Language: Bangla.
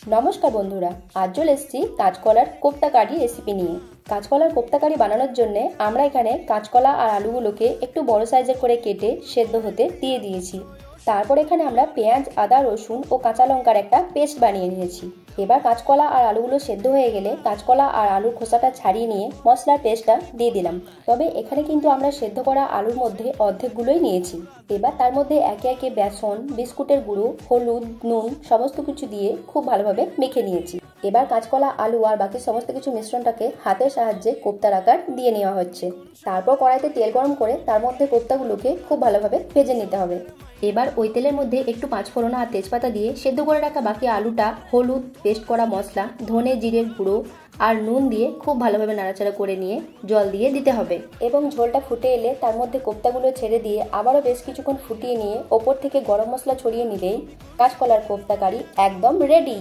নমস্কার বন্ধুরা, আজ চলে এসেছি কাঁচকলার কোপ্তা কারি রেসিপি নিয়ে। কাঁচকলার কোপ্তা কারি বানানোর জন্য আমরা এখানে কাঁচকলা আর আলুগুলোকে একটু বড় সাইজের করে কেটে সেদ্ধ হতে দিয়ে দিয়েছি। তারপর এখানে আমরা পেঁয়াজ, আদা, রসুন ও কাঁচা লঙ্কার একটা পেস্ট বানিয়ে নিয়েছি। এবার কাঁচকলা আর আলুগুলো সেদ্ধ হয়ে গেলে কাঁচকলা আর আলুর খোসাটা ছাড়িয়ে নিয়ে মশলার পেস্টটা দিয়ে দিলাম। তবে এখানে কিন্তু আমরা সেদ্ধ করা আলুর মধ্যে অর্ধেকগুলোই নিয়েছি। এবার তার মধ্যে একে একে বেসন, বিস্কুটের গুঁড়ো, হলুদ, নুন সমস্ত কিছু দিয়ে খুব ভালোভাবে মেখে নিয়েছি। এবার কাঁচকলা, আলু আর বাকি সমস্ত কিছু মিশ্রণটাকে হাতের সাহায্যে কোপ্তার আকার দিয়ে নেওয়া হচ্ছে। তারপর কড়াইতে তেল গরম করে তার মধ্যে কোপ্তাগুলোকে খুব ভালোভাবে ভেজে নিতে হবে। এবার ওই তেলের মধ্যে একটু পাঁচফোড়ন আর তেজপাতা দিয়ে সেদ্ধ করে রাখা বাকি আলুটা, হলুদ, পেস্ট করা মশলা, ধনে জিরের গুঁড়ো আর নুন দিয়ে খুব ভালোভাবে নাড়াচাড়া করে নিয়ে জল দিয়ে দিতে হবে এবং ঝোলটা ফুটে এলে তার মধ্যে কোপ্তাগুলো ছেড়ে দিয়ে আবারও বেশ কিছুক্ষণ ফুটিয়ে নিয়ে ওপর থেকে গরম মশলা ছড়িয়ে নিলেই কাঁচকলার কোপ্তা কারি একদম রেডি।